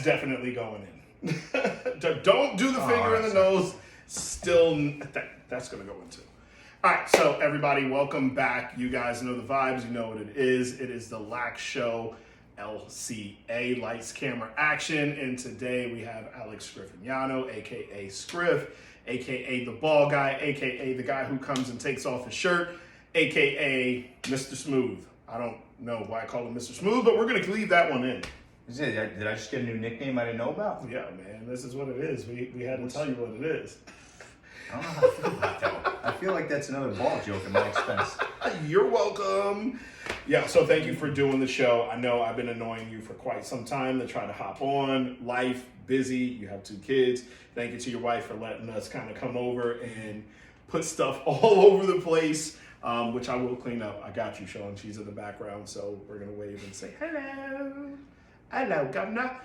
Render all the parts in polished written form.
That's definitely going in. Don't do the finger in the nose. Still, that's going to go in too. All right, so everybody, welcome back. You guys know the vibes. You know what it is. It is the Lac Show, LCA, Lights, Camera, Action. And today we have Alex Scriff, a.k.a. Scriff, a.k.a. the ball guy, a.k.a. the guy who comes and takes off his shirt, a.k.a. Mr. Smooth. I don't know why I call him Mr. Smooth, but we're going to leave that one in. Did I just get a new nickname I didn't know about? Yeah, man, this is what it is. We had to tell you what it is. I don't know how I feel about that. I feel like that's another ball joke at my expense. You're welcome. Yeah, so thank you for doing the show. I know I've been annoying you for quite some time to try to hop on. Life, busy, you have 2 kids. Thank you to your wife for letting us kind of come over and put stuff all over the place, which I will clean up. I got you, Sean. She's in the background, so we're going to wave and say, hello. Hello, Governor.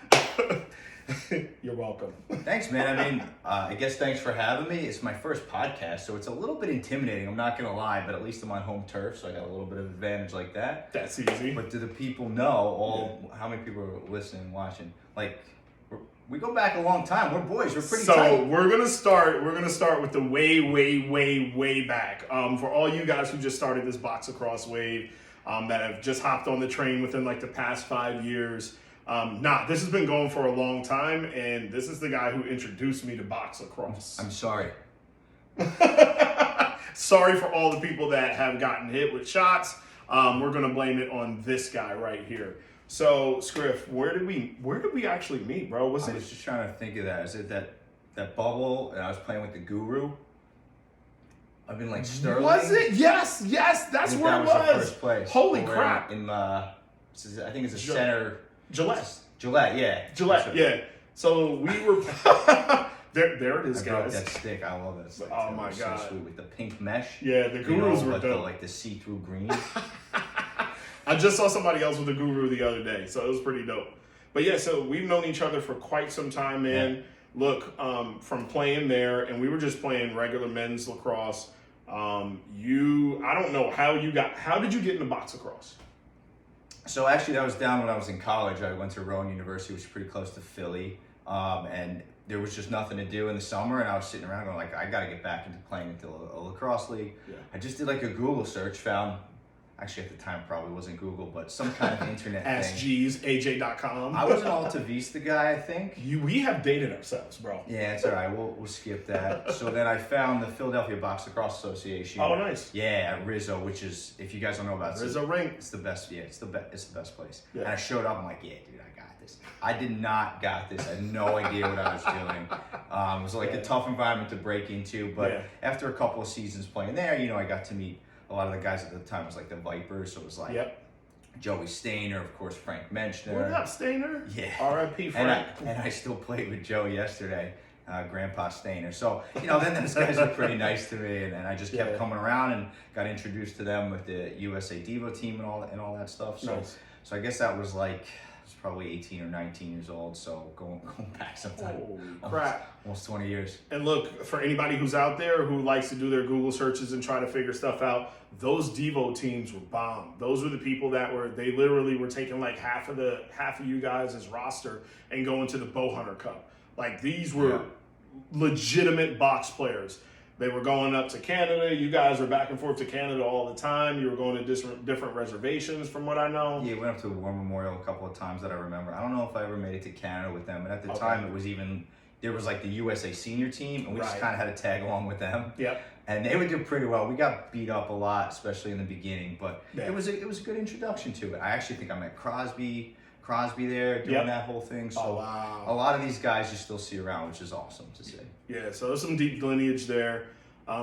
You're welcome. Thanks, man. I mean, I guess thanks for having me. It's my first podcast, so it's a little bit intimidating. I'm not going to lie, but at least I'm on home turf, so I got a little bit of advantage like that. That's easy. But do the people know how many people are listening, watching? Like, we go back a long time. We're boys. We're pretty tight. So we're gonna start with the way back. For all you guys who just started this box lacrosse wave, that have just hopped on the train within like the past 5 years. This has been going for a long time, and this is the guy who introduced me to box lacrosse. I'm sorry. Sorry for all the people that have gotten hit with shots. We're gonna blame it on this guy right here. So, Scriff, where did we actually meet, bro? I was just trying to think of that. Is it that bubble? And I was playing with the Guru. I've been like Sterling. Was it? Yes, that's where it was. That was the first place. Holy crap! I think it's a center. Gillette, yeah. So we were there it is, I broke guys. that stick. I love that stick. Oh my god, so sweet with the pink mesh. Yeah, the Gurus were dope. Like the see-through green. I just saw somebody else with a Guru the other day, so it was pretty dope. But yeah, so we've known each other for quite some time, man. Yeah. Look, from playing there, and we were just playing regular men's lacrosse. I don't know how did you get into box lacrosse? So actually, that was down when I was in college. I went to Rowan University, which is pretty close to Philly, and there was just nothing to do in the summer, and I was sitting around going like, I got to get back into playing into a lacrosse league. Yeah. I just did like a Google search, found. Actually, at the time, probably wasn't Google, but some kind of internet thing. Ask Jeeves, AJ.com. I was an Alta Vista guy, I think. We have dated ourselves, bro. Yeah, it's all right. We'll skip that. So then I found the Philadelphia Box Lacrosse Association. Oh, nice. Yeah, at Rizzo, which is, if you guys don't know about it, Rizzo Ring. It's the best. Yeah, it's the best place. Yeah. And I showed up. I'm like, yeah, dude, I got this. I did not got this. I had no idea what I was doing. It was like a tough environment to break into. But after a couple of seasons playing there, I got to meet a lot of the guys at the time. It was like the Vipers, so it was like Joey Stainer, of course, Frank Menschner. What up, Stainer? Yeah. R.I.P. Frank. And I still played with Joe yesterday, Grandpa Stainer. So, then those guys were pretty nice to me, and I just kept coming around and got introduced to them with the USA Devo team and all that stuff. So, nice. So I guess that was like, I was probably 18 or 19 years old, so going back sometime. Holy crap. Almost 20 years. And look, for anybody who's out there who likes to do their Google searches and try to figure stuff out, those Devo teams were bomb. Those were the people that they literally were taking like half of you guys' roster and going to the Bowhunter Cup. Like these were legitimate box players. They were going up to Canada. You guys were back and forth to Canada all the time. You were going to different reservations, from what I know. Yeah, we went up to War Memorial a couple of times that I remember. I don't know if I ever made it to Canada with them. And at the time, it was there was like the USA senior team, and we just kind of had to tag along with them. Yep. And they would do pretty well. We got beat up a lot, especially in the beginning, but it was a good introduction to it. I actually think I met Crosby there doing that whole thing. So a lot of these guys you still see around, which is awesome to see. Yeah, so there's some deep lineage there.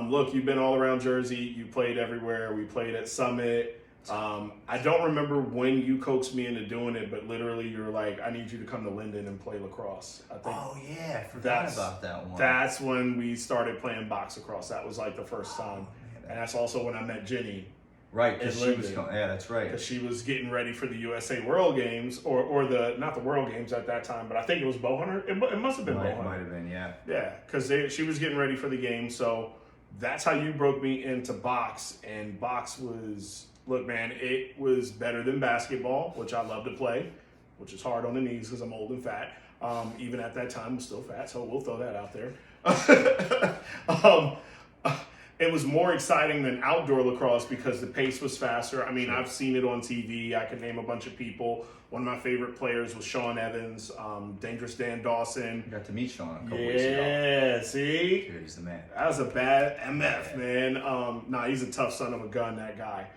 Look, you've been all around Jersey. You played everywhere. We played at Summit. I don't remember when you coaxed me into doing it, but literally you were like, I need you to come to Linden and play lacrosse. I think. Oh, yeah. I forgot about that one. That's when we started playing box lacrosse. That was like the first time. And that's also when I met Jenny. Right, because she was that's right. Because she was getting ready for the USA World Games, or not the World Games at that time, but I think it was Bowhunter. It must have been Bowhunter. It might have been, yeah. Yeah, because she was getting ready for the game, so that's how you broke me into box. And box was, look, man, it was better than basketball, which I love to play, which is hard on the knees because I'm old and fat. Even at that time, was still fat, so we'll throw that out there. It was more exciting than outdoor lacrosse because the pace was faster. I mean, I've seen it on TV. I can name a bunch of people. One of my favorite players was Sean Evans, Dangerous Dan Dawson. You got to meet Sean a couple weeks ago. Yeah, see? Dude, he's the man. That was a bad MF, man. He's a tough son of a gun, that guy.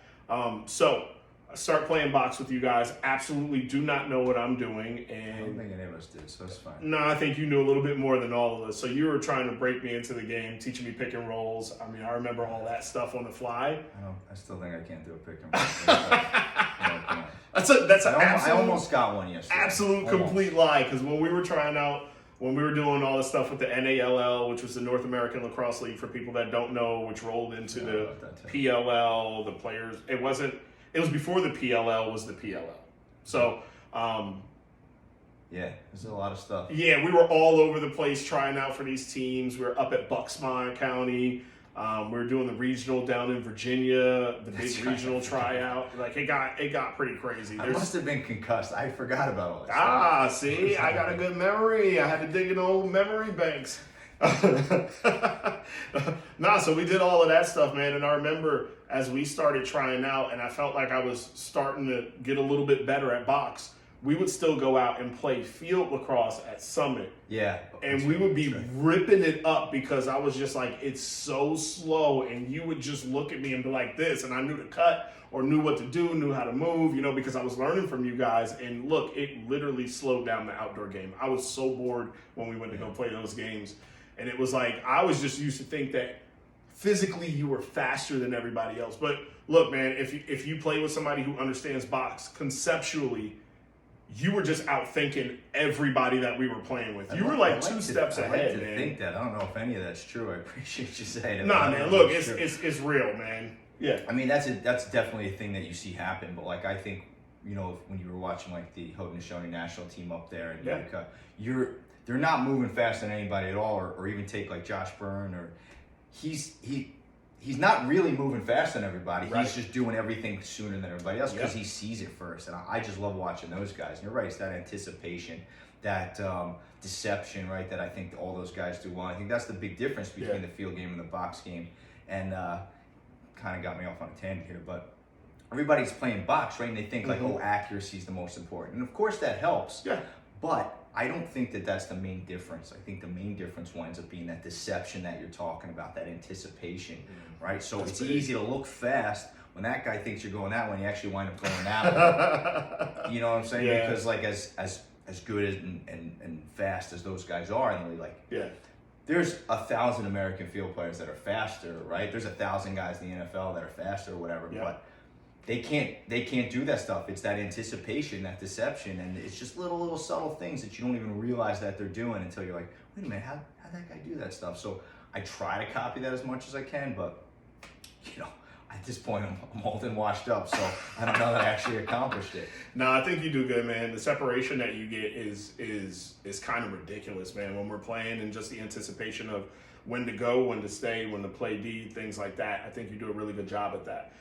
So I start playing box with you guys. Absolutely do not know what I'm doing. And I don't think any of us did, so it's fine. No, I think you knew a little bit more than all of us. So you were trying to break me into the game, teaching me pick and rolls. I mean, I remember all that stuff on the fly. I still think I can't do a pick and roll. I almost got one yesterday. Absolute complete lie, because when we were trying out, when we were doing all the stuff with the NALL, which was the North American Lacrosse League, for people that don't know, which rolled into the PLL, the players, it was before the PLL was the PLL. So, yeah, there's a lot of stuff. Yeah, we were all over the place trying out for these teams. We were up at Bucksmont County. We were doing the regional down in Virginia, the big regional tryout. Like, it got pretty crazy. I must have been concussed. I forgot about all that stuff. See, I got a good memory. I had to dig in old memory banks. So we did all of that stuff, man. And I remember as we started trying out, and I felt like I was starting to get a little bit better at box, we would still go out and play field lacrosse at Summit. Yeah. And we would be ripping it up because I was just like, it's so slow. And you would just look at me and be like this. And I knew to cut or knew what to do, knew how to move, because I was learning from you guys. And look, it literally slowed down the outdoor game. I was so bored when we went to go play those games. And it was like, I was just used to think that physically you were faster than everybody else. But look, man, if you play with somebody who understands box, conceptually, you were just out thinking everybody that we were playing with. You were like two steps ahead, man. I think that. I don't know if any of that's true. I appreciate you saying it. Nah, man, look, it's real, man. Yeah. I mean, that's definitely a thing that you see happen. But like, I think, when you were watching like the Haudenosaunee national team up there in Utica, they're not moving faster than anybody at all, or even take like Josh Byrne, or he's not really moving faster than everybody. Right. He's just doing everything sooner than everybody else because he sees it first. And I just love watching those guys. And you're right, it's that anticipation, that deception, right, that I think all those guys do well. I think that's the big difference between the field game and the box game. And kind of got me off on a tangent here, but everybody's playing box, right? And they think like, accuracy is the most important. And of course that helps. Yeah. But I don't think that that's the main difference. I think the main difference winds up being that deception that you're talking about, that anticipation, right? So it's easy to look fast when that guy thinks you're going that way, and you actually wind up going that way. You know what I'm saying? Yeah. Because like as good and fast as those guys are, and there's 1,000 American field players that are faster, right? There's 1,000 guys in the NFL that are faster or whatever, but they can't do that stuff. It's that anticipation, that deception, and it's just little subtle things that you don't even realize that they're doing until you're like, wait a minute, how'd that guy do that stuff? So I try to copy that as much as I can, but at this point I'm old and washed up, so I don't know that I actually accomplished it. No, I think you do good, man. The separation that you get is kind of ridiculous, man, when we're playing, and just the anticipation of when to go, when to stay, when to play D, things like that. I think you do a really good job at that.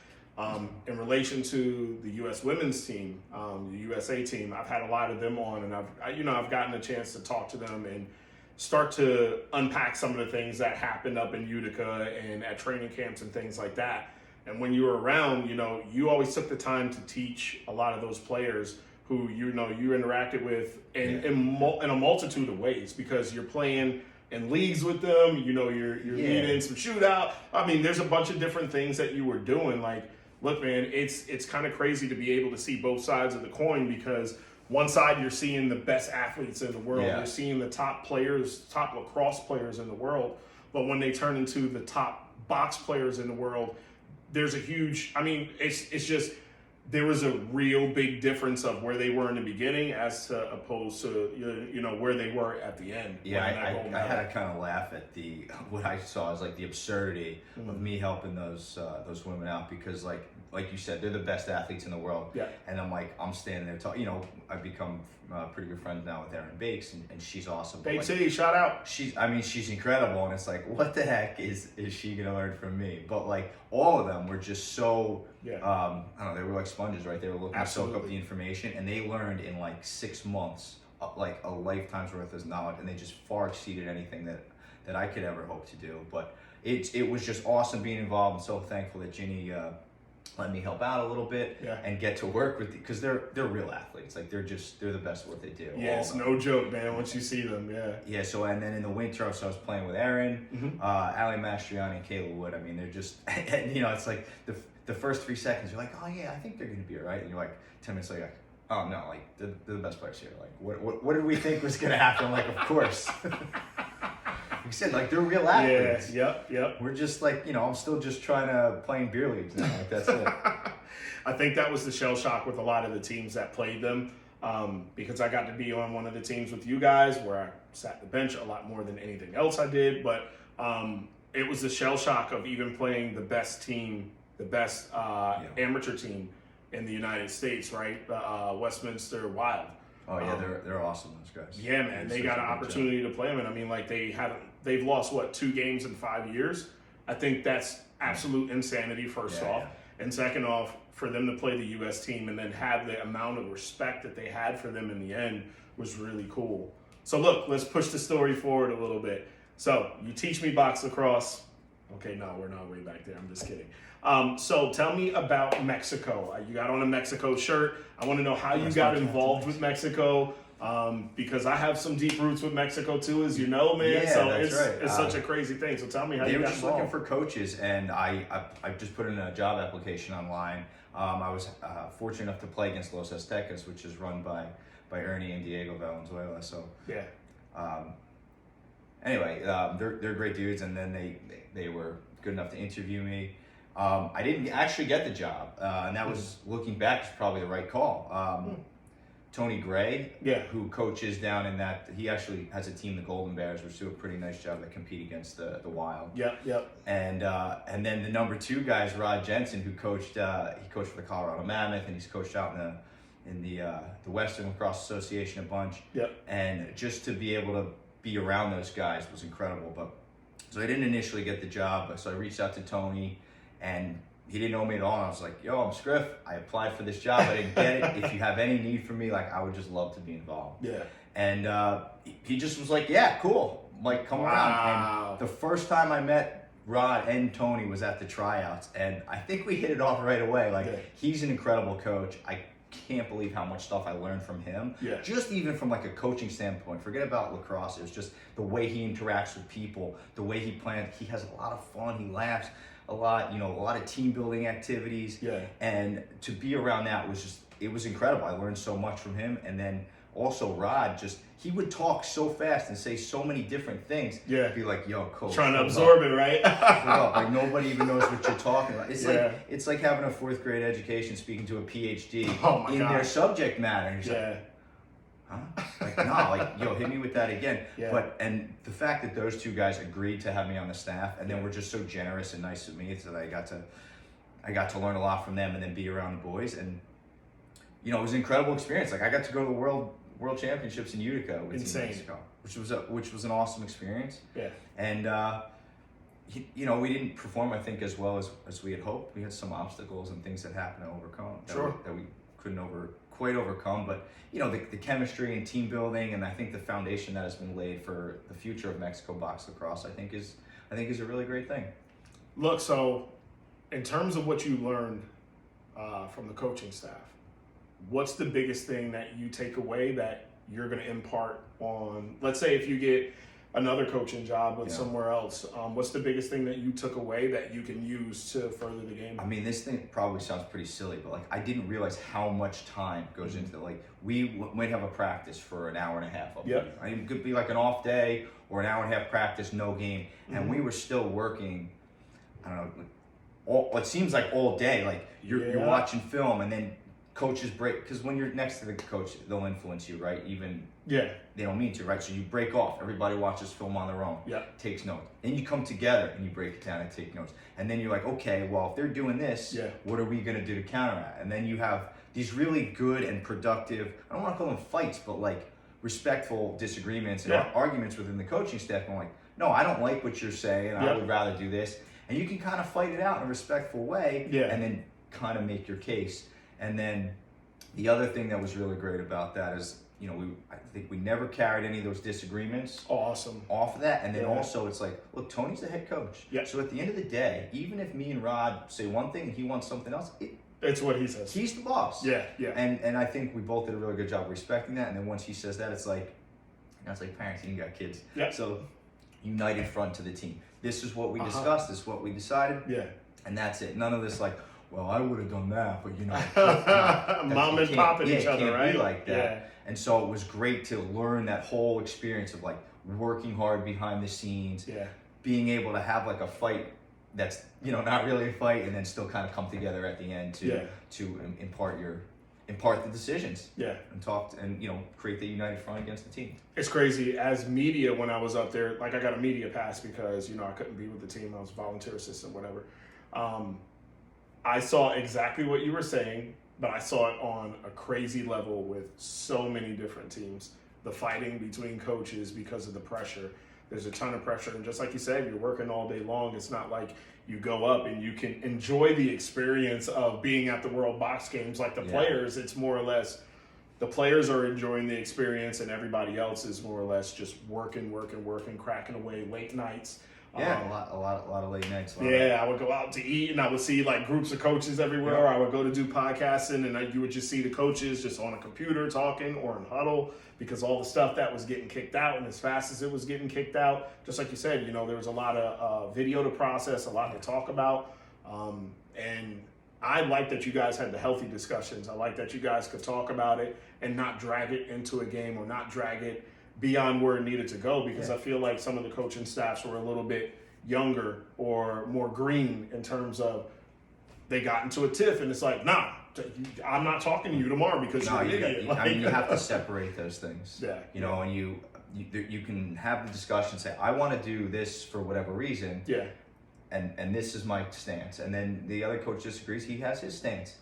In relation to the U.S. women's team, the USA team, I've had a lot of them on, and I've gotten a chance to talk to them and start to unpack some of the things that happened up in Utica and at training camps and things like that. And when you were around, you always took the time to teach a lot of those players who you interacted with in a multitude of ways, because you're playing in leagues with them. You're leading some shootout. I mean, there's a bunch of different things that you were doing. Like, look, man, it's kind of crazy to be able to see both sides of the coin, because one side you're seeing the best athletes in the world. You're seeing the top lacrosse players in the world. But when they turn into the top box players in the world, there's a huge, it's just, there was a real big difference of where they were in the beginning as to opposed to, where they were at the end. Yeah, I had to kind of laugh at what I saw as like the absurdity of me helping those women out, because like you said, they're the best athletes in the world. Yeah. And I'm standing there talking, I've become pretty good friends now with Erin Bakes, and she's awesome. Bakesy, shout out. She's incredible, and it's like, what the heck is she gonna learn from me? But like all of them were just so, I don't know, they were like sponges, right? They were looking to soak up the information, and they learned in like 6 months like a lifetime's worth of knowledge, and they just far exceeded anything that I could ever hope to do. But it was just awesome being involved. I'm so thankful that Ginny let me help out a little bit and get to work with, because they're real athletes. Like they're the best at what they do. Yeah, it's no joke, man. Once you see them, yeah. So and then in the winter, so I was playing with Erin, Ali Mastriani, and Kayla Wood. I mean, they're just, and, you know, it's like the first 3 seconds, you're like, oh yeah, I think they're gonna be all right, and you're like 10 minutes later, like, oh no, like they're the best players here. Like what did we think was gonna happen? I'm like, of course. You said, like, they're real athletes. Yep. We're just like, you know, I'm still just trying to play in beer leagues now. Like, that's it. I think that was the shell shock with a lot of the teams that played them, because I got to be on one of the teams with you guys where I sat the bench a lot more than anything else I did. But it was the shell shock of even playing the best team, the best amateur team in the United States, right? The Westminster Wild. Oh yeah, they're awesome, those guys. Yeah, man, they got an opportunity to play them, and I mean, like they've lost 2 games in 5 years. I think that's absolute insanity. First off, and second off, for them to play the U.S. team and then have the amount of respect that they had for them in the end was really cool. So look, let's push the story forward a little bit. So you teach me box lacrosse. Okay, no, we're not way back there. I'm just kidding. So tell me about Mexico. You got on a Mexico shirt. I want to know how you got involved with Mexico, because I have some deep roots with Mexico too, as you know, man. Yeah, so that's right. It's such a crazy thing. So tell me how you got involved. They were just looking for coaches, and I just put in a job application online. I was fortunate enough to play against Los Aztecas, which is run by Ernie and Diego Valenzuela. So anyway, they're great dudes, and then they were good enough to interview me. I didn't actually get the job, and that was, looking back, is probably the right call. Tony Gray, who coaches down in that, he actually has a team, the Golden Bears, which do a pretty nice job. They compete against the Wild. Yep. And then the number 2 guy is Rod Jensen, who coached for the Colorado Mammoth, and he's coached out in the Western Lacrosse Association a bunch. Yep. And just to be able to be around those guys was incredible. But so I didn't initially get the job, so I reached out to Tony, and he didn't know me at all. And I was like, yo, I'm Scriff. I applied for this job. I didn't get it. If you have any need for me, like, I would just love to be involved. Yeah. And he just was like, yeah, cool. Like, come around. And the first time I met Rod and Tony was at the tryouts, and I think we hit it off right away. Like, he's an incredible coach. I can't believe how much stuff I learned from him. Yeah. Just even from like a coaching standpoint. Forget about lacrosse. It was just the way he interacts with people, the way he plans. He has a lot of fun. He laughs a lot, you know, a lot of team building activities. Yeah. And to be around that was it was incredible. I learned so much from him. And then also Rod, he would talk so fast and say so many different things. Yeah. Be like, yo, coach. Trying to absorb it, right? Like, nobody even knows what you're talking about. It's like having a 4th grade education speaking to a PhD in their subject matter. And you're like, huh? Like, no, like, yo, hit me with that again. But, and the fact that those 2 guys agreed to have me on the staff, and then were just so generous and nice with me, so that I got to learn a lot from them, and then be around the boys. And, you know, it was an incredible experience. Like, I got to go to the World Championships in Utica with Team Mexico, which was an awesome experience. Yeah. And you know, we didn't perform, I think, as well as we had hoped. We had some obstacles and things that happened to overcome that we couldn't quite overcome. But you know, the chemistry and team building, and I think the foundation that has been laid for the future of Mexico box lacrosse, I think is a really great thing. Look, so in terms of what you learned from the coaching staff, what's the biggest thing that you take away that you're going to impart on, let's say if you get another coaching job with somewhere else, what's the biggest thing that you took away that you can use to further the game? I mean, this thing probably sounds pretty silly, but like, I didn't realize how much time goes into it. Like, we might have a practice for an hour and a half. I mean, it could be like an off day or an hour and a half practice, no game. And we were still working, I don't know, it seems like all day. Like, you're watching film, and then coaches break, because when you're next to the coach, they'll influence you, right? Even they don't mean to, right? So you break off. Everybody watches film on their own, takes notes. Then you come together and you break it down and take notes. And then you're like, okay, well, if they're doing this, what are we going to do to counter that? And then you have these really good and productive, I don't want to call them fights, but like respectful disagreements and arguments within the coaching staff. I'm like, no, I don't like what you're saying. I would rather do this. And you can kind of fight it out in a respectful way, and then kind of make your case. And then the other thing that was really great about that is I think we never carried any of those disagreements Awesome. off of that. And then also it's like, look, Tony's the head coach. Yep. So at the end of the day, even if me and Rod say one thing and he wants something else, it's what he says. He's the boss. Yeah. And I think we both did a really good job respecting that. And then once he says that, it's like parents, you got kids. Yeah. So united front to the team. This is what we discussed. This is what we decided. Yeah. And that's it. None of this like, well, I would have done that, but mom and pop at each other, can't right? Be like that. Yeah. And so it was great to learn that whole experience of like working hard behind the scenes, being able to have like a fight that's not really a fight, and then still kind of come together at the end to impart the decisions. And talk and create the united front against the team. It's crazy. As media, when I was up there, like I got a media pass because I couldn't be with the team. I was a volunteer assistant, whatever. I saw exactly what you were saying, but I saw it on a crazy level with so many different teams. The fighting between coaches because of the pressure. There's a ton of pressure. And just like you said, you're working all day long. It's not like you go up and you can enjoy the experience of being at the World Box Games like the players. It's more or less the players are enjoying the experience and everybody else is more or less just working, cracking away late nights. A lot of late nights. I would go out to eat and I would see like groups of coaches everywhere. I would go to do podcasting and you would just see the coaches just on a computer talking or in huddle because all the stuff that was getting kicked out and as fast as it was getting kicked out, just like you said, there was a lot of video to process, a lot to talk about. And I like that you guys had the healthy discussions. I like that you guys could talk about it and not drag it into a game or not drag it beyond where it needed to go because I feel like some of the coaching staffs were a little bit younger or more green in terms of they got into a tiff and it's like, nah, I'm not talking to you tomorrow because you're an idiot. You have to separate those things. And you can have the discussion, say, I want to do this for whatever reason. And this is my stance. And then the other coach disagrees, he has his stance.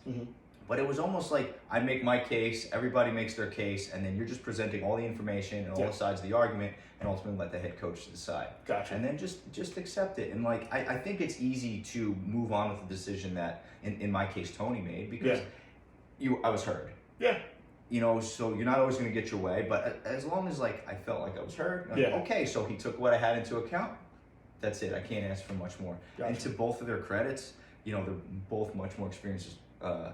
But it was almost like I make my case, everybody makes their case, and then you're just presenting all the information and all the sides of the argument, and ultimately let the head coach decide. Gotcha. And then just accept it. And like I think it's easy to move on with the decision that, in my case, Tony made because I was heard. So you're not always going to get your way, but as long as like I felt like I was heard, okay, so he took what I had into account. That's it. I can't ask for much more. Gotcha. And to both of their credits, they're both much more experienced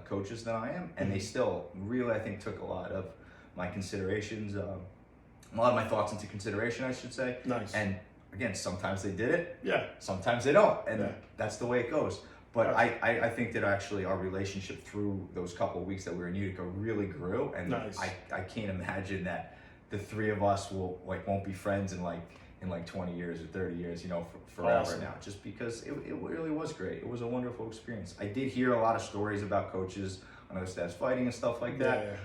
coaches than I am, and they still really, I think, took a lot of my considerations, a lot of my thoughts into consideration, I should say. Nice. And again, sometimes they did it. Sometimes they don't, and that's the way it goes. But I think that actually our relationship through those couple of weeks that we were in Utica really grew, and I can't imagine that the three of us won't be friends in 20 years or 30 years, forever now, just because it really was great. It was a wonderful experience. I did hear a lot of stories about coaches on other staffs fighting and stuff like that.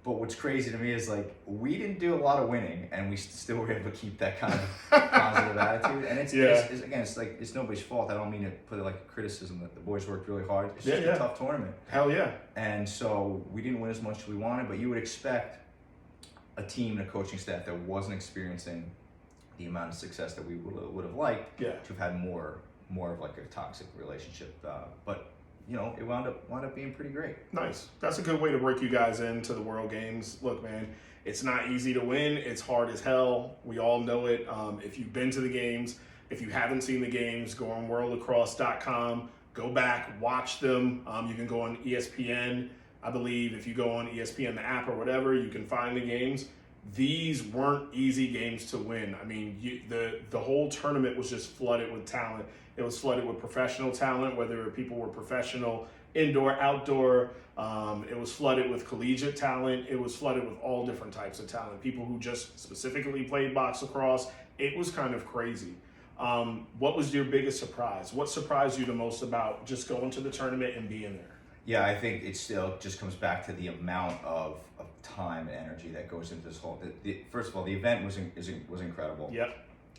But what's crazy to me is we didn't do a lot of winning, and we still were able to keep that kind of positive attitude. And it's nobody's fault. I don't mean to put it like a criticism that the boys worked really hard. It's just a tough tournament. Hell yeah. And so we didn't win as much as we wanted, but you would expect a team and a coaching staff that wasn't experiencing the amount of success that we would have liked to have had more of like a toxic relationship, but it wound up being pretty great. Nice. That's a good way to break you guys into the World Games. Look, man, it's not easy to win. It's hard as hell. We all know it. If you've been to the games, if you haven't seen the games, go on worldlacrosse.com, go back, watch them. You can go on ESPN. I believe if you go on ESPN, the app or whatever, you can find the games. These weren't easy games to win. I mean, the whole tournament was just flooded with talent. It was flooded with professional talent, whether people were professional, indoor, outdoor. It was flooded with collegiate talent. It was flooded with all different types of talent. People who just specifically played box lacrosse. It was kind of crazy. What was your biggest surprise? What surprised you the most about just going to the tournament and being there? Yeah, I think it still just comes back to the amount of time and energy that goes into this whole. First of all, the event was incredible.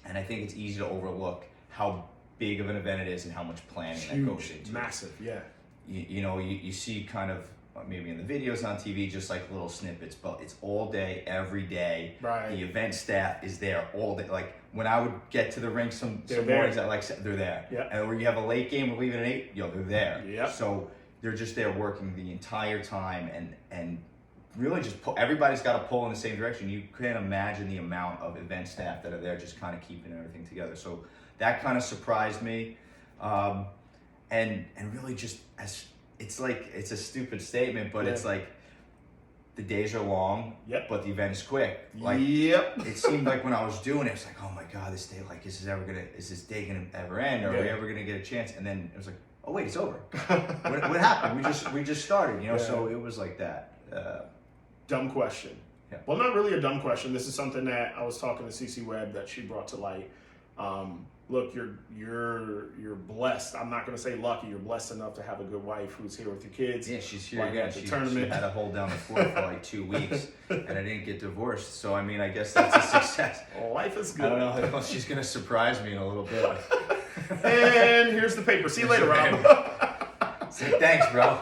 And I think it's easy to overlook how big of an event it is and how much planning that goes into massive, it. You see kind of maybe in the videos on TV just like little snippets, but it's all day, every day. Right. The event staff is there all day. Like when I would get to the rink some mornings, they're there. And where you have a late game, we're leaving at 8, they're there. So they're just there working the entire time, and really just everybody's got to pull in the same direction. You can't imagine the amount of event staff that are there just kind of keeping everything together. So that kind of surprised me. And really just it's a stupid statement, but it's like the days are long, but the event is quick. Like, it seemed like when I was doing it, it's like, oh my God, this day, like, is this day gonna ever end? Are we ever gonna get a chance? And then it was like, oh wait, it's over. what happened? We just started, you know. So it was like that. Dumb question. Yeah. Well, not really a dumb question. This is something that I was talking to CC Webb that she brought to light. Look, you're blessed. I'm not going to say lucky. You're blessed enough to have a good wife who's here with your kids. Yeah, she's here again. She had to hold down the fort for like 2 weeks, and I didn't get divorced. So I mean, I guess that's a success. Life is good. I don't know if she's going to surprise me in a little bit. And here's the paper. See you later, Rob. Say thanks, bro.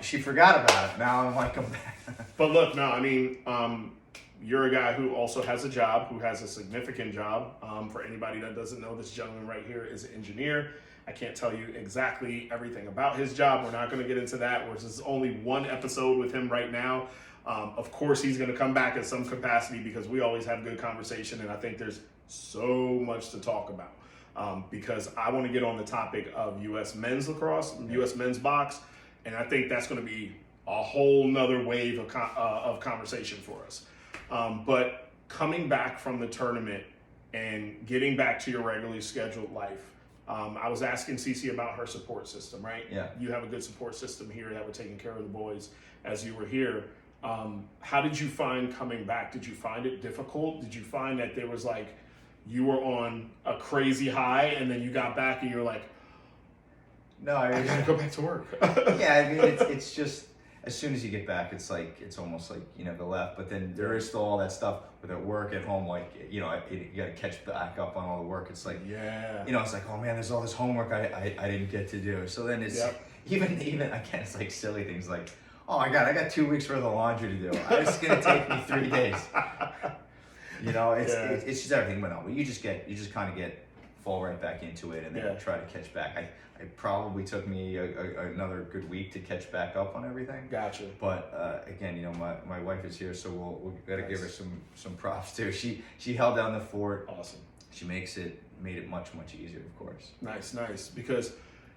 She forgot about it. Now I'm like, I'm back. But look, no, I mean, you're a guy who also has a job, who has a significant job. For anybody that doesn't know, this gentleman right here is an engineer. I can't tell you exactly everything about his job. We're not going to get into that. This is only one episode with him right now. Of course, he's going to come back in some capacity because we always have good conversation, and I think there's so much to talk about because I want to get on the topic of U.S. men's lacrosse, U.S. men's box, and I think that's going to be a whole nother wave of conversation for us. But coming back from the tournament and getting back to your regularly scheduled life, I was asking Cece about her support system, right? Yeah. You have a good support system here that were taking care of the boys as you were here. How did you find coming back? Did you find it difficult? Did you find that there was like, you were on a crazy high and then you got back and you were like, no, I gotta go back to work. Yeah, I mean, it's just, as soon as you get back, it's almost like you never left. But then there is still all that stuff with at work, at home, like, you know, you got to catch back up on all the work. It's like, you know, it's like, oh man, there's all this homework I didn't get to do. So then it's even again, it's like silly things like, oh my God, I got 2 weeks worth of laundry to do. It's gonna take me 3 days. You know, it's just everything. But no, you just kind of fall right back into it and then try to catch back. It probably took me another good week to catch back up on everything. Gotcha. But again, you know, my wife is here, so we'll gotta give her some props too. She held down the fort. Awesome. She made it much easier, of course. Nice. Because,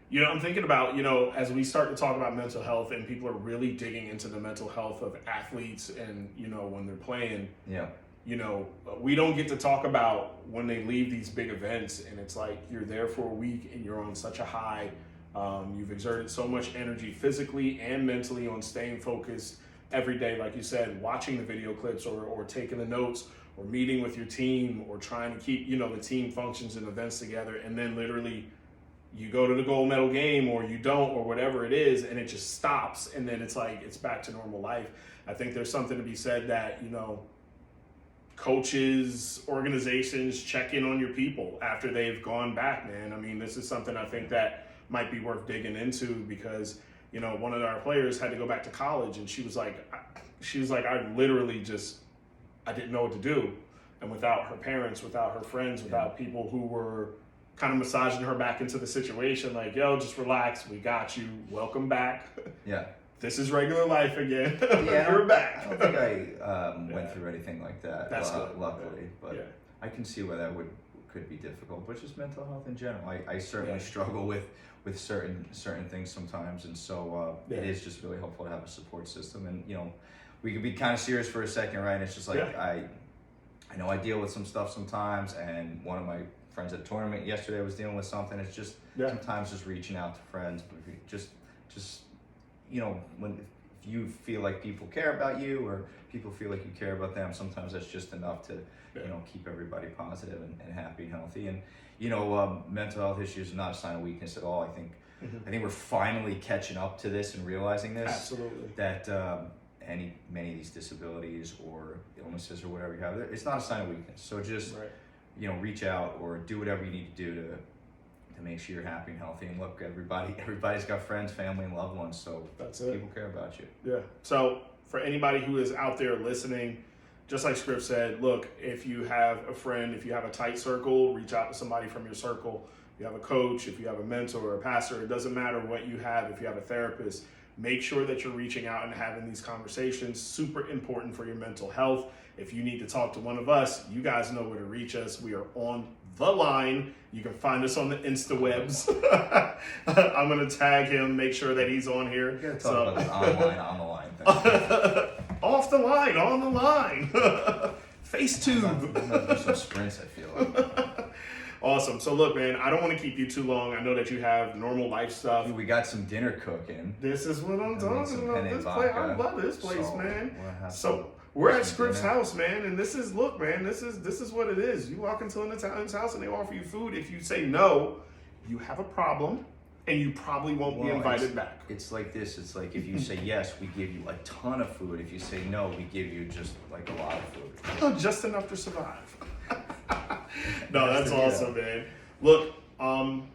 you know, I'm thinking about, you know, as we start to talk about mental health and people are really digging into the mental health of athletes and, you know, when they're playing. Yeah. You know, we don't get to talk about when they leave these big events and it's like you're there for a week and you're on such a high. You've exerted so much energy physically and mentally on staying focused every day, like you said, watching the video clips or taking the notes or meeting with your team or trying to keep, you know, the team functions and events together. And then literally you go to the gold medal game or you don't or whatever it is and it just stops. And then it's like it's back to normal life. I think there's something to be said that, you know, coaches, organizations check in on your people after they've gone back, man. I mean, this is something I think that might be worth digging into because, you know, one of our players had to go back to college and she was like, I literally I didn't know what to do. And without her parents, without her friends, without people who were kind of massaging her back into the situation, like, yo, just relax. We got you. Welcome back. Yeah. This is regular life again. Yeah, You're back. I don't think I went through anything like that. That's good. Luckily, but I can see where that could be difficult. But just mental health in general, I certainly struggle with certain things sometimes, and so it is just really helpful to have a support system. And you know, we could be kind of serious for a second, right? And it's just like I know I deal with some stuff sometimes, and one of my friends at a tournament yesterday was dealing with something. It's just sometimes just reaching out to friends, but just you know, if you feel like people care about you or people feel like you care about them, sometimes that's just enough to, you know, keep everybody positive and happy and healthy. And, you know, mental health issues are not a sign of weakness at all. I think we're finally catching up to this and realizing this. Absolutely. That many of these disabilities or illnesses or whatever you have, it's not a sign of weakness. So just, you know, reach out or do whatever you need to do to make sure you're happy and healthy. And look, everybody's got friends, family, and loved ones, so that's it. People care about you. Yeah. So for anybody who is out there listening, just like Scriff said, look, if you have a friend, if you have a tight circle, reach out to somebody from your circle. you have a coach, if you have a mentor or a pastor, it doesn't matter what you have. If you have a therapist, make sure that you're reaching out and having these conversations. Super important for your mental health. If you need to talk to one of us, you guys know where to reach us. We are on the line. You can find us on the InstaWebs. I'm going to tag him, make sure that he's on here. You gotta talk about this on the line thing. Off the line, on the line. FaceTube. I'm gonna do some sprints, I feel like. Awesome. So look, man, I don't want to keep you too long. I know that you have normal life stuff. We got some dinner cooking. This is what I'm talking about. This place, I love this place, so man. So we're at Scriff's house, man, and this is what it is. You walk into an Italian's house and they offer you food. If you say no, you have a problem, and you probably won't be invited back. It's like this. It's like if you say yes, we give you a ton of food. If you say no, we give you just like a lot of food. Just enough to survive. No, that's awesome, man. Look, I'm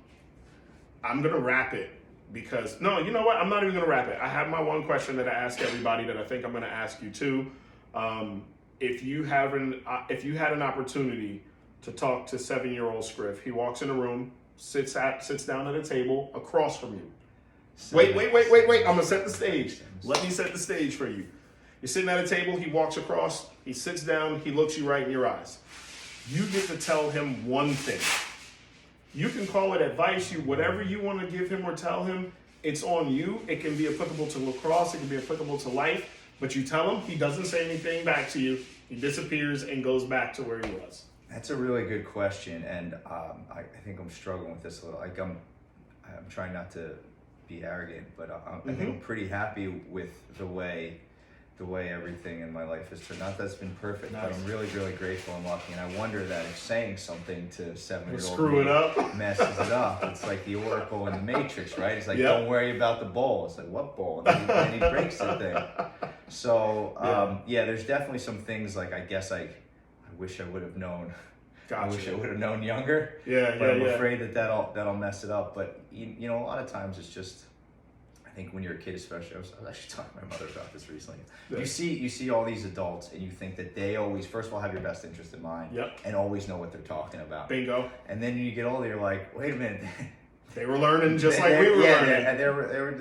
gonna wrap it because you know what? I'm not even gonna wrap it. I have my one question that I ask everybody that I think I'm gonna ask you too. If you had an opportunity to talk to 7-year-old Scriff, he walks in a room, sits down at a table across from you. Wait. I'm gonna set the stage. Let me set the stage for you. You're sitting at a table, he walks across, he sits down, he looks you right in your eyes. You get to tell him one thing. You can call it advice, whatever you want to give him or tell him, it's on you. It can be applicable to lacrosse, it can be applicable to life, but you tell him, he doesn't say anything back to you, he disappears and goes back to where he was. That's a really good question, and I think I'm struggling with this a little. Like I'm trying not to be arrogant, but I think I'm pretty happy with the way everything in my life has turned out. That's been perfect. Nice. But I'm really, really grateful and lucky. And I wonder that if saying something to 7-year-old screw it up, messes it up. It's like the Oracle in the Matrix, right? It's like, don't worry about the bowl. It's like, what bowl? And then he breaks the thing. So, there's definitely some things like I guess I wish I would have known. Gotcha. I wish I would have known younger. But I'm afraid that'll mess it up. But you know, a lot of times it's just, I think when you're a kid, especially, I was actually talking to my mother about this recently. Yeah. You see all these adults, and you think that they always, first of all, have your best interest in mind, and always know what they're talking about. Bingo. And then you get older, you're like, wait a minute. They were learning just like we were learning. Yeah, they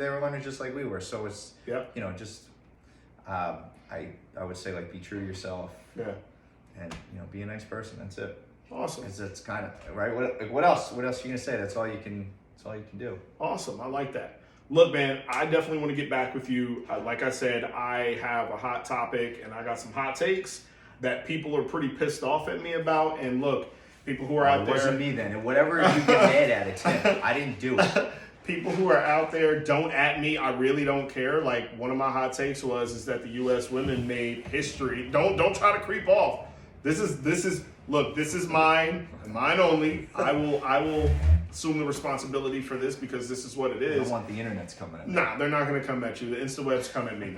were learning just like we were. So it's, just, I would say, like, be true to yourself. Yeah. And be a nice person. That's it. Awesome. It's kind of right. What else? What else are you gonna say? That's all you can do. Awesome. I like that. Look, man, I definitely want to get back with you. Like I said, I have a hot topic and I got some hot takes that people are pretty pissed off at me about. And look, people who are out there. It wasn't me then. And whatever you get mad at, it's him. I didn't do it. People who are out there, don't at me. I really don't care. Like, one of my hot takes is that the U.S. women made history. Don't try to creep off. This is mine and mine only. I will assume the responsibility for this because this is what it is. I don't want the internet's coming at me. Nah, they're not going to come at you. The InstaWebs come at me,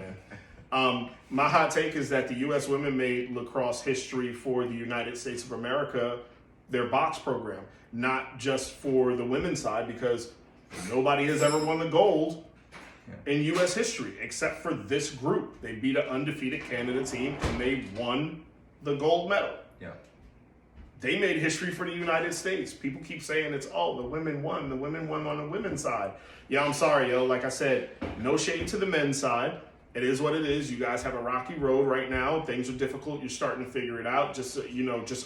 man. My hot take is that the U.S. women made lacrosse history for the United States of America, their box program, not just for the women's side, because nobody has ever won the gold in U.S. history except for this group. They beat an undefeated Canada team and they won the gold medal. Yeah. They made history for the United States. People keep saying the women won on the women's side. Yeah, I'm sorry, like I said, no shade to the men's side. It is what it is. You guys have a rocky road right now. Things are difficult. You're starting to figure it out. Just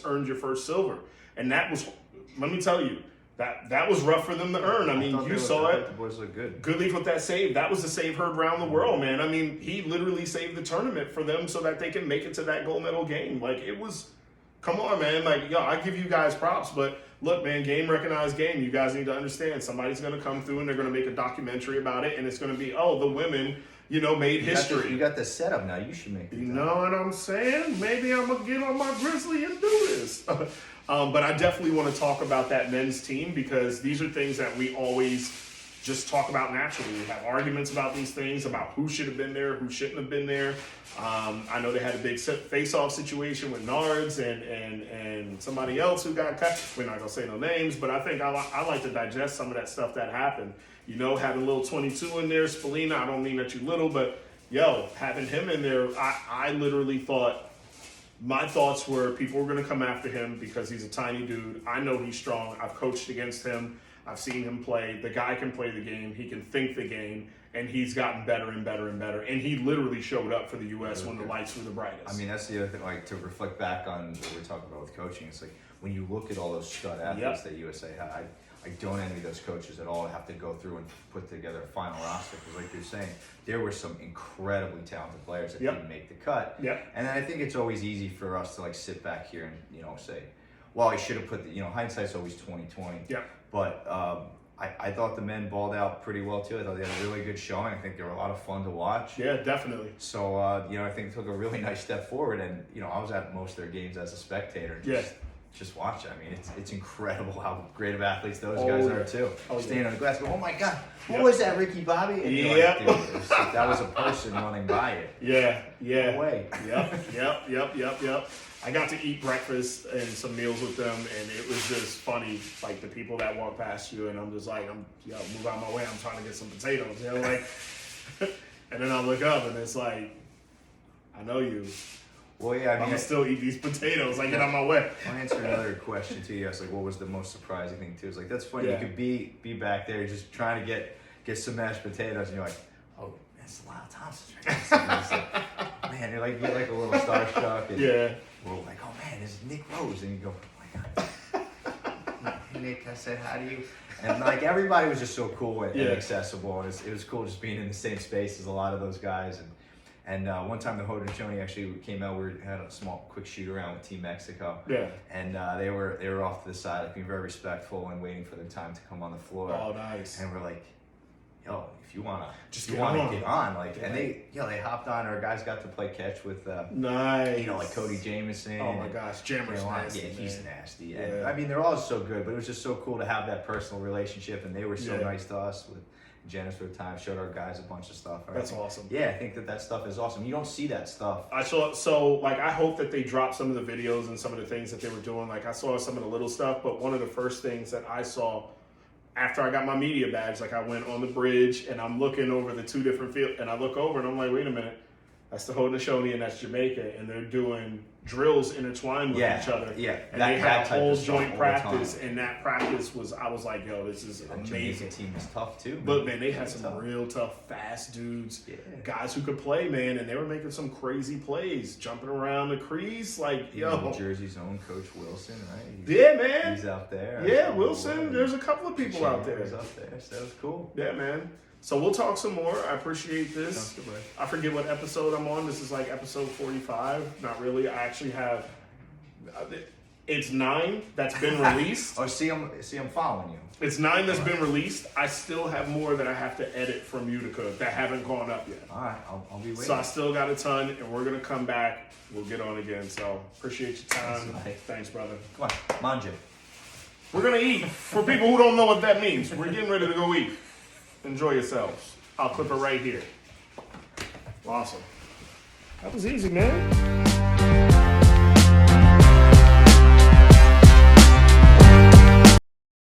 earned your first silver. And that was, let me tell you, that was rough for them to earn. I mean, you saw it. The boys look good. Goodleaf with that save. That was the save heard around the world, man. I mean, he literally saved the tournament for them so that they can make it to that gold medal game. Like, it was, come on, man. Like, I give you guys props, but look, man, game recognized game. You guys need to understand. Somebody's going to come through and they're going to make a documentary about it, and it's going to be, the women, made history. You got the setup now. You should make it. You know what I'm saying? Maybe I'm going to get on my Grizzly and do this. But I definitely want to talk about that men's team because these are things that we always just talk about naturally. We have arguments about these things, about who should have been there, who shouldn't have been there. I know they had a big face-off situation with Nards and somebody else who got cut. We're not going to say no names, but I think I like to digest some of that stuff that happened. Having a little 22 in there, Spallina, I don't mean that you little, but having him in there, I literally thought, my thoughts were people were going to come after him because he's a tiny dude. I know he's strong. I've coached against him. I've seen him play. The guy can play the game. He can think the game. And he's gotten better and better and better. And he literally showed up for the U.S. when the lights were the brightest. I mean, that's the other thing, like, to reflect back on what we're talking about with coaching. It's like, when you look at all those stud athletes that USA had, I don't envy those coaches at all to have to go through and put together a final roster. Because like you're saying, there were some incredibly talented players that didn't make the cut. And then I think it's always easy for us to, like, sit back here and, you know, say, well, I should have put the, you know, hindsight's always 20/20. But I thought the men balled out pretty well too. I thought they had a really good showing. I think they were a lot of fun to watch. Yeah, definitely. So, you know, I think they took a really nice step forward. And, you know, I was at most of their games as a spectator. Just watch it. I mean, it's incredible how great of athletes those guys are too. Standing on the glass, go, oh my God, what was that, Ricky Bobby? And you're like, dude, like, that was a person running by it. No way. Yep. I got to eat breakfast and some meals with them, and it was just funny. Like the people that walk past you, and I'm just like, move out of my way. I'm trying to get some potatoes. You know, like, and then I look up, and it's like, I know you. Well, yeah, I mean, I'm gonna still eat these potatoes. Like, get out of my way. I'll answer another question to you. I was like, what was the most surprising thing too? It's like, that's funny. You could be back there just trying to get some mashed potatoes, and you're like, oh, that's Lyle Thompson's right. Man, you're like a little starstruck. And we're like, oh man, this is Nick Rose, and you go, oh my God. Hey Nick, I said hi to you. And like everybody was just so cool and accessible, and it was cool just being in the same space as a lot of those guys. And one time the Haudenosaunee actually came out. We had a small, quick shoot around with Team Mexico. And they were off to the side, like being very respectful and waiting for their time to come on the floor. Oh, nice. And we're like, yo, if you wanna just get on, like, and they hopped on. Our guys got to play catch with nice. You know, like Cody Jamison. Oh my gosh, Jammer's nasty. Yeah, he's nasty. And I mean, they're all so good, but it was just so cool to have that personal relationship, and they were so nice to us with Janice for the time, showed our guys a bunch of stuff. That's awesome. Yeah, I think that stuff is awesome. You don't see that stuff. I hope that they dropped some of the videos and some of the things that they were doing. Like, I saw some of the little stuff, but one of the first things that I saw after I got my media badge, like, I went on the bridge and I'm looking over the two different fields, and I look over and I'm like, wait a minute, that's the Haudenosaunee and that's Jamaica, and they're doing drills intertwined with each other. And they had a whole joint practice, and that practice was, I was like, yo, this is amazing. Jamaican team is tough too. But man, they had some real tough, fast dudes, guys who could play, man, and they were making some crazy plays, jumping around the crease, like, yo. New Jersey's own Coach Wilson, right? Man. He's out there. Wilson. There's a couple of people out there. He's out there, so that was cool. Yeah, man. So we'll talk some more. I appreciate this. I forget what episode I'm on. This is like episode 45. Not really. I actually have. It's 9 that's been released. See, I'm following you. It's 9 that's been released. I still have more that I have to edit from Utica that haven't gone up yet. All right, I'll be waiting. So I still got a ton, and we're gonna come back. We'll get on again. So appreciate your time. Thanks, brother. Come on, manja. We're gonna eat. For people who don't know what that means, we're getting ready to go eat. Enjoy yourselves. I'll clip it right here. Awesome. That was easy, man.